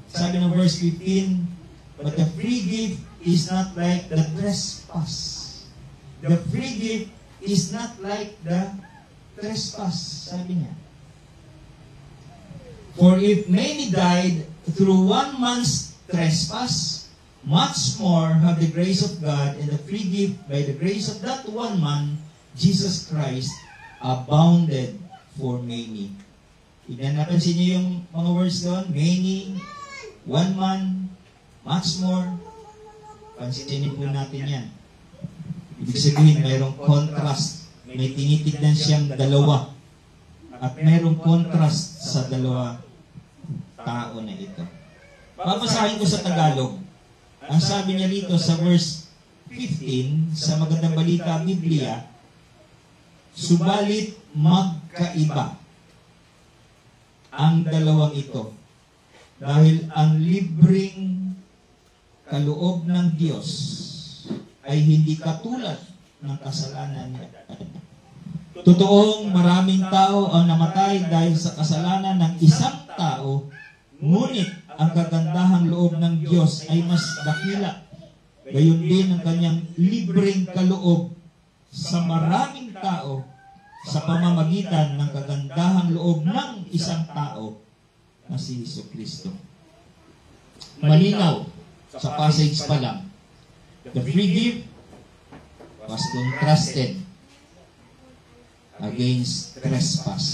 Sabi ng verse 15, but the free gift is not like the trespass. The free gift is not like the trespass. Sabi niya. For if many died through one man's trespass, much more have the grace of God and the free gift by the grace of that one man, Jesus Christ, abounded for many. Napansin niyo yung mga words doon? Many, one man, much more. Pansinin po natin yan. Ibig sabihin, mayroong contrast. May tinitignan siyang dalawa. At mayroong contrast sa dalawa tao na ito. Papasahin ko sa Tagalog. Ang sabi niya dito sa verse 15, sa Magandang Balita Biblia, subalit magkaiba ang dalawang ito. Dahil ang libreng kaloob ng Diyos ay hindi katulad ng kasalanan niya. Totoong maraming tao ang namatay dahil sa kasalanan ng isang tao, ngunit ang kagandahang loob ng Diyos ay mas dakila. Gayon din ang kanyang libreng kaloob sa maraming tao sa pamamagitan ng kagandahang loob ng isang tao na si Jesucristo. Malinaw sa passage pa lang. The free gift was contrasted against trespass.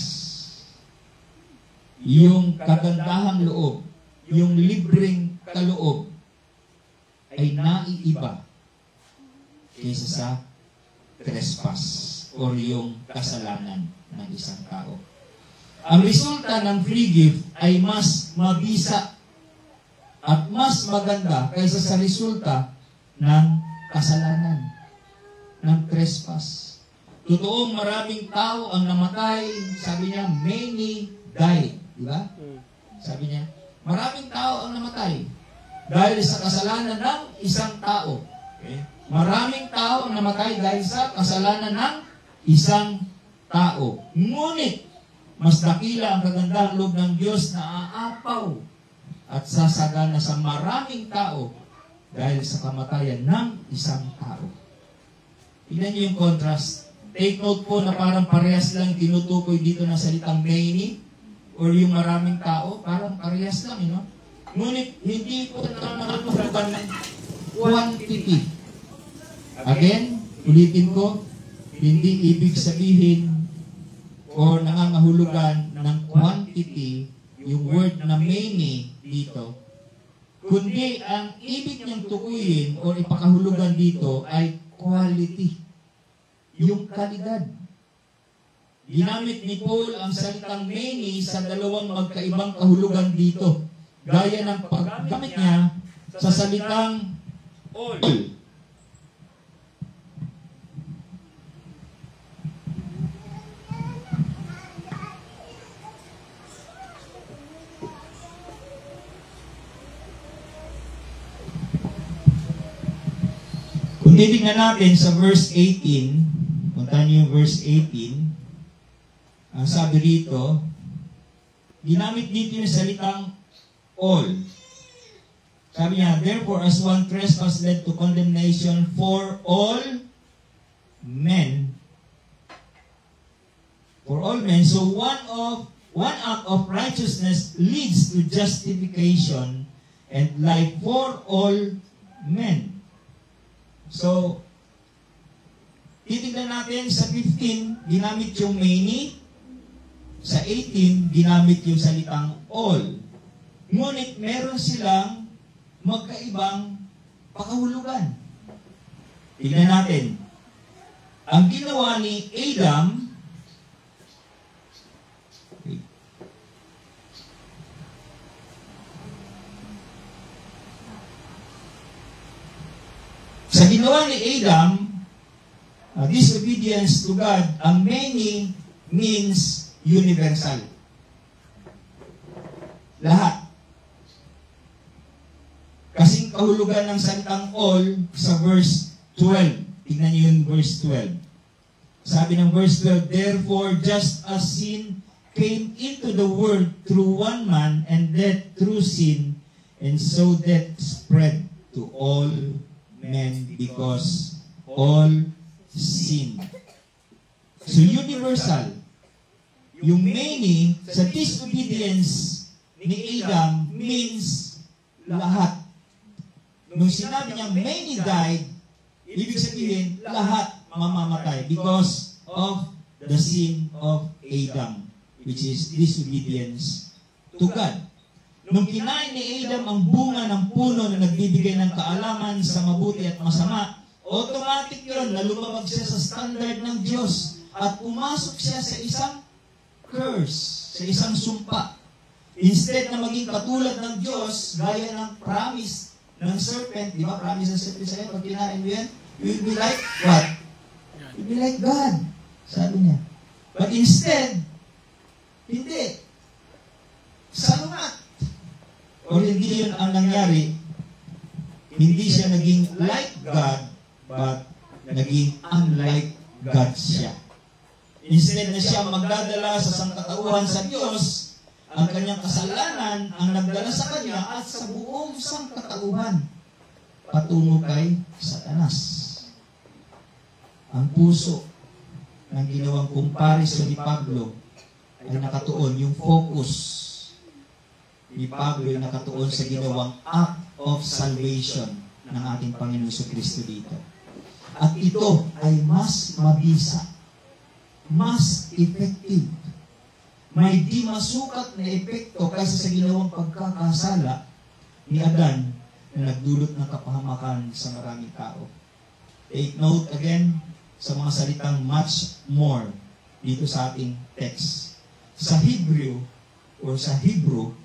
Yung kagandahang loob, yung libreng kaloob ay naiiba kaysa sa trespass or yung kasalanan ng isang tao. Ang resulta ng free gift ay mas mabisa at mas maganda kaysa sa resulta ng kasalanan, ng trespass. Totoong maraming tao ang namatay, sabi niya, many died. Diba? Sabi niya, maraming tao ang namatay dahil sa kasalanan ng isang tao. Okay? Maraming tao ang namatay dahil sa kasalanan ng isang tao. Ngunit, mas dakila ang kagandahang loob ng Diyos na aapaw at sasagana sa maraming tao dahil sa kamatayan ng isang tao. Tignan niyo yung contrast. Take note po na parang parehas lang tinutukoy dito na salitang many or yung maraming tao, parang parehas lang, you know? Ngunit hindi po nakakatukan ng quantity. Again, ulitin ko, hindi ibig sabihin o nangangahulugan ng quantity yung word na many dito, kundi ang ibig niyang tukuyin o ipakahulugan dito ay quality. Yung kalidad. Ginamit ni Paul ang salitang many sa dalawang magkaibang kahulugan dito. Gaya ng paggamit niya sa salitang all. Kung titignan natin sa verse 18, puntahan niyo yung verse 18, ang sabi rito, ginamit dito yung salitang all. Sabi niya, therefore, as one trespass led to condemnation for all men. For all men. So one act of righteousness leads to justification and life for all men. So, titignan natin sa 15, ginamit yung many. Sa 18, ginamit yung salitang all. Ngunit meron silang magkaibang pakahulugan. Tignan natin. Ang ginawa ni Adam, sa ginawa ni Adam, disobedience to God, ang many means universal. Lahat. Kasing kahulugan ng salitang all sa verse 12. Tignan niyo yung verse 12. Sabi ng verse 12, therefore, just as sin came into the world through one man, and death through sin, and so death spread to all men because all sin. So universal. Yung many sa disobedience ni Adam means lahat. Nung sinabi niya many died, ibig sabihin lahat mamamatay because of the sin of Adam, which is disobedience to God. Nung kinain ni Adam ang bunga ng puno na nagbibigay ng kaalaman sa mabuti at masama, automatic yun na lumabag siya sa standard ng Diyos at pumasok siya sa isang curse, sa isang sumpa. Instead na maging katulad ng Diyos, gaya ng promise ng serpent, di ba? Promise ng serpent sa'yo, pag kinain mo yan, you will be like what? You will be like God, sabi niya. But instead, hindi. Salamat. O hindi yun ang nangyari. Hindi siya naging like God, but naging unlike God siya. Instead na siya magdadala sa sangkatauhan sa Diyos, ang kanyang kasalanan ang nagdala sa kanya at sa buong sangkatauhan patungo kay Satanas. Ang puso ng ginawang comparison ni Pablo ay nakatuon, yung focus ni Pablo ay nakatuon sa ginawang act of salvation ng ating Panginoon Kristo dito. At ito ay mas mabisa, mas effective, may di masukat na epekto kaysa sa ginawang pagkakasala ni Adan na nagdulot ng kapahamakan sa maraming tao. Take note again sa mga salitang much more dito sa ating text. Sa Hebrew or sa Hebrew,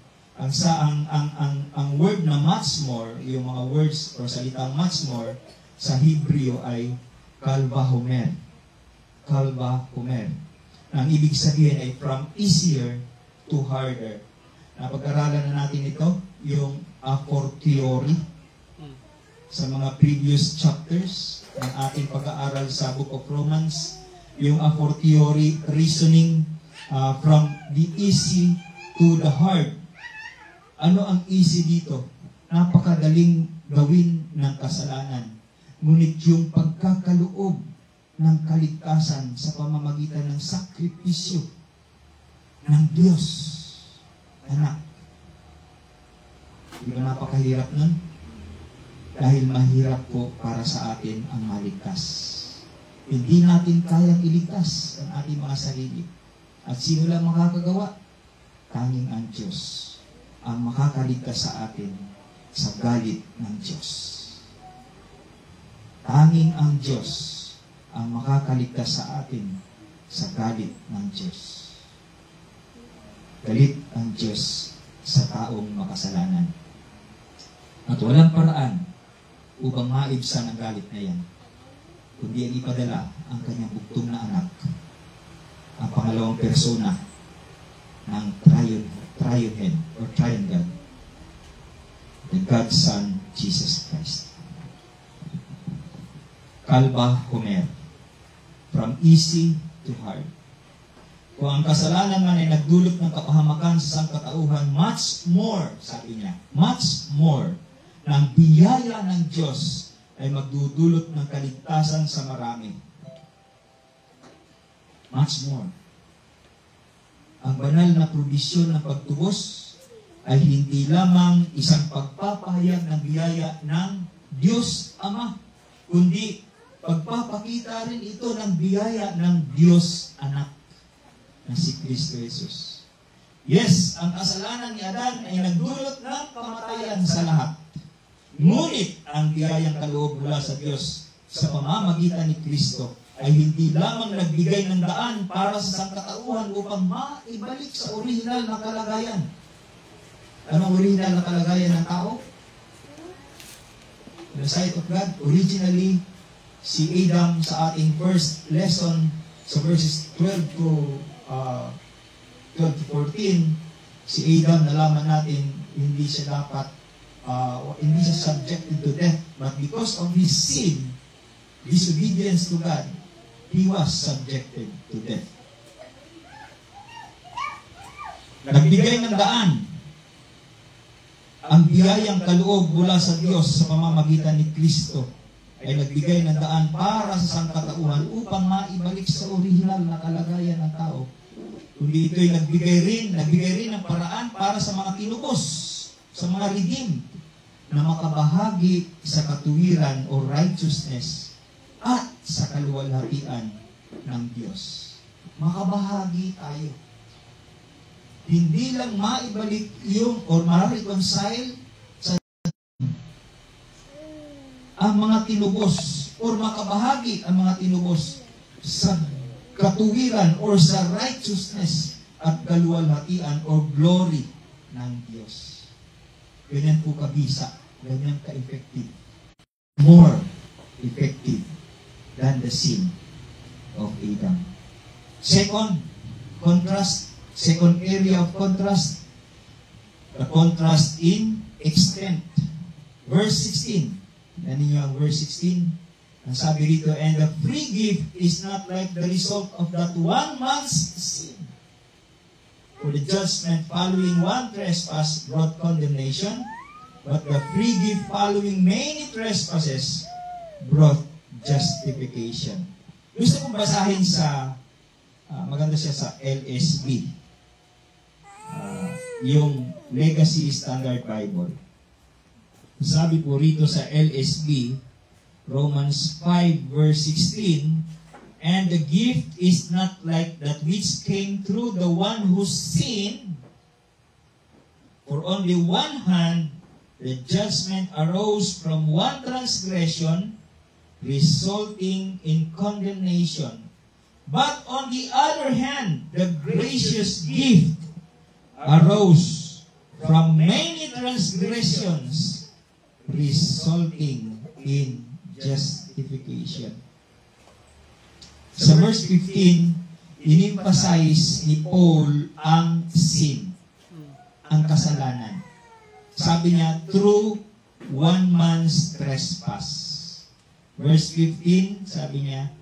ang word na much more, yung mga words or salitang much more sa Hebrew ay kalvahomer. Kalvahomer. Ang ibig sabihin ay from easier to harder. Napag-aralan na natin ito, yung a fortiori sa mga previous chapters ng ating pag-aaral sa Book of Romans, yung a fortiori reasoning from the easy to the hard. Ano ang easy dito? Napakadaling gawin ng kasalanan. Ngunit yung pagkakaloob ng kaligtasan sa pamamagitan ng sakripisyo ng Diyos, anak. Di ba napakahirap nun? Dahil mahirap po para sa atin ang maligtas. Hindi natin kayang iligtas ang ating mga sarili. At sino lang makakagawa? Tanging ang Diyos ang makakaligtas sa atin sa galit ng Diyos. Tanging ang Diyos ang makakaligtas sa atin sa galit ng Diyos. Galit ang Diyos sa taong makasalanan. At walang paraan upang maibsan ang galit na yan, kundi ang ipadala ang kanyang bugtong na anak, ang pangalawang persona ng triune or triangle, the God's Son, Jesus Christ. Kalba Homer. From easy to hard. Kung ang kasalanan man ay nagdulot ng kapahamakan sa sangkatauhan, much more, sabi niya, much more, ng biyaya ng Diyos ay magdudulot ng kaligtasan sa marami. Much more. Ang banal na probisyon ng pagtubos ay hindi lamang isang pagpapahayag ng biyaya ng Diyos Ama, kundi pagpapakita rin ito ng biyaya ng Diyos Anak na si Kristo Jesus. Yes, ang kasalanan ni Adan ay nagdulot ng kamatayan sa lahat. Ngunit ang biyayang kaloob mula sa Diyos sa pamamagitan ni Kristo ay hindi lamang nagbigay ng daan para sa sangkatauhan upang maibalik sa orihinal na kalagayan. Anong orihinal na kalagayan ng tao? The sight of God, originally, si Adam sa ating first lesson sa verses 12 to 14, si Adam, nalaman natin, hindi siya dapat, hindi siya subjected to death, but because of his sin, disobedience to God, he was subjected to death. Nagbigay ng daan ang biyayang kaloob mula sa Diyos sa pamamagitan ni Kristo ay nagbigay ng daan para sa sangkatauhan upang maibalik sa orihinal na kalagayan ng tao. Kundi ito'y nagbigay rin ng paraan para sa mga tinubos, sa mga redeemed, na makabahagi sa katuwiran o righteousness at sa kaluwalhatian ng Diyos. Makabahagi tayo. Hindi lang maibalik yung or ma-reconcile ang mga tinubos or makabahagi ang mga tinubos sa katuwiran or sa righteousness at kaluwalhatian or glory ng Diyos. Ganyan po kabisa, ganyan ka-effective. More effective than the sin of Adam. Second area of contrast, the contrast in extent. Verse 16. Yan ninyo ang verse 16. Ang sabi dito, and the free gift is not like the result of that one man's sin. For the judgment following one trespass brought condemnation, but the free gift following many trespasses brought justification. Gusto kong basahin sa, maganda siya sa LSB, yung Legacy Standard Bible. Sabi po rito sa LSB, Romans 5 verse 16, and the gift is not like that which came through the one who sinned. For only one hand, the judgment arose from one transgression, resulting in condemnation. But on the other hand, the gracious gift arose from many transgressions, resulting in justification. Sa verse 15, in-emphasize ni Paul ang sin, ang kasalanan. Sabi niya, through one man's trespass. Verse 15, sabi niya,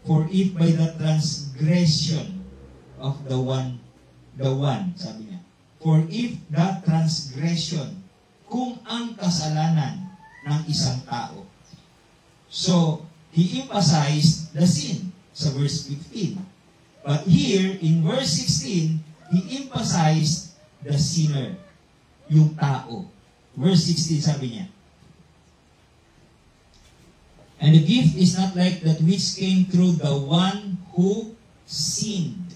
for if by the transgression of the one, sabi niya, for if that transgression, kung ang kasalanan ng isang tao. So, he emphasized the sin sa verse 15. But here, in verse 16, he emphasized the sinner, yung tao. Verse 16, sabi niya, and the gift is not like that which came through the one who sinned.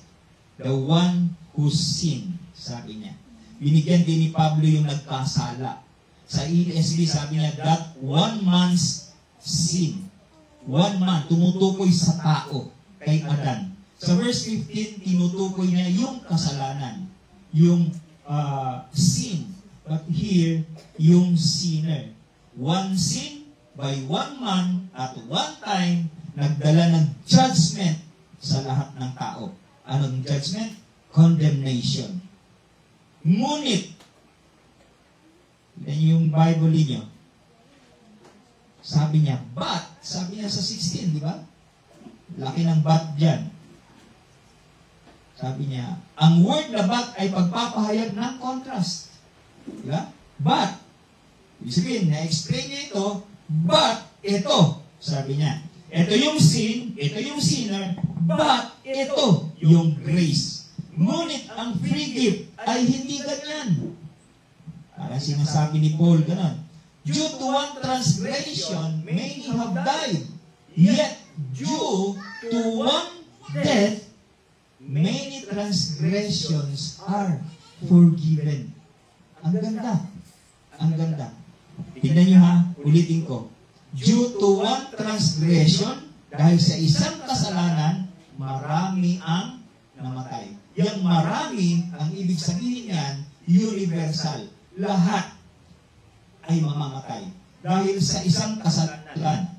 The one who sinned, sabi niya. Binigyan din ni Pablo yung nagkasala. Sa ESV, sabi niya, that one man's sin. One man, tumutukoy sa tao, kay Adan. Sa verse 15, tinutukoy niya yung kasalanan, yung sin. But here, yung sinner. One sin by one man at one time, nagdala ng judgment sa lahat ng tao. Anong judgment? Condemnation. Ngunit, yan yung Bible niyo. Sabi niya, but, sabi niya sa 16, di ba? Laki ng but dyan. Sabi niya, ang word na but ay pagpapahayag ng contrast. Di ba? But, ibig sabihin, na-explain niya ito, but, ito, sabi niya, ito yung sin, ito yung sinner, but, ito yung grace. Ngunit ang free gift ay hindi ganyan. Parang sinasabi ni Paul, ganon. Due to one transgression, many have died. Yet, due to one death, many transgressions are forgiven. Ang ganda. Ang ganda. Tignan nyo ha, ulitin ko. Due to one transgression, dahil sa isang kasalanan, marami ang namatay. Yang marami, ang ibig sabihin yan, universal. Lahat ay mamamatay. Dahil sa isang kasalanan.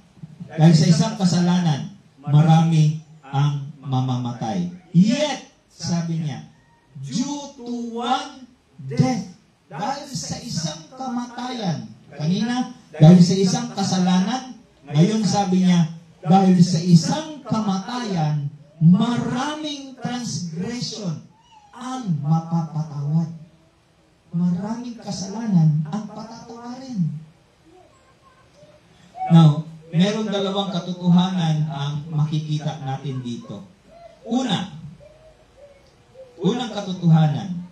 Dahil sa isang kasalanan, marami ang mamamatay. Yet, sabi niya, due to one death, dahil sa isang kamatayan, kanina, dahil sa isang kasalanan, ngayon sabi niya, dahil sa isang kamatayan, maraming transgression ang mapapatawad. Maraming kasalanan ang patatawarin. Now, meron dalawang katotohanan ang makikita natin dito. Unang katotohanan,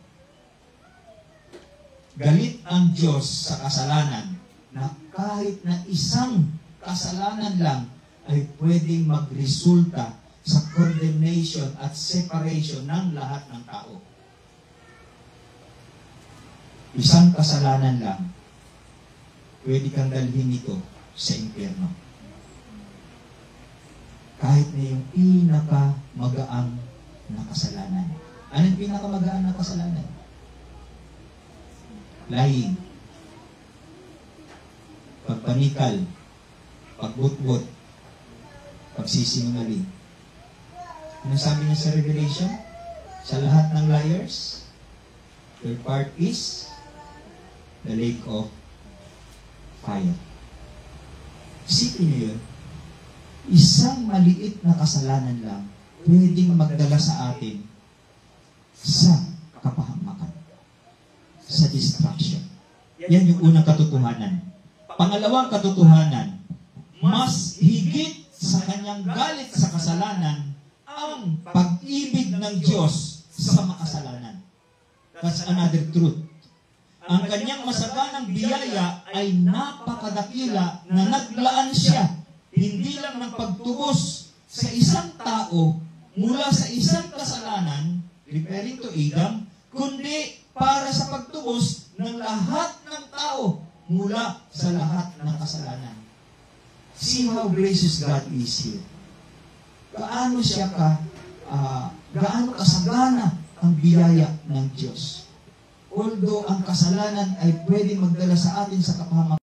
galit ang Diyos sa kasalanan na kahit na isang kasalanan lang ay pwedeng magresulta sa condemnation at separation ng lahat ng tao. Isang kasalanan lang, pwede kang dalhin ito sa impyerno. Kahit na yung pinakamagaang na kasalanan. Ano yung pinakamagaang na kasalanan? Lying. Pagpanikal. Pagbutbot. Pagsisinungaling. Ano sabi niya sa Revelation? Sa lahat ng liars, their part is the lake of fire. Isipin niyo yun. Isang maliit na kasalanan lang pwedeng magdala sa atin sa kapahamakan, sa destruction. Yan yung unang katotohanan. Pangalawang katotohanan, mas higit sa kanyang galit sa kasalanan ang pag-ibig ng Diyos sa makasalanan. That's another truth. Ang kanyang masaganang biyaya ay napakadakila na naglaan siya hindi lang ng pagtubos sa isang tao mula sa isang kasalanan, referring to Adam, kundi para sa pagtubos ng lahat ng tao mula sa lahat ng kasalanan. See how gracious God is here. Gaano kasagana ang biyaya ng Diyos. Although ang kasalanan ay pwede magdala sa atin sa kapahamakan,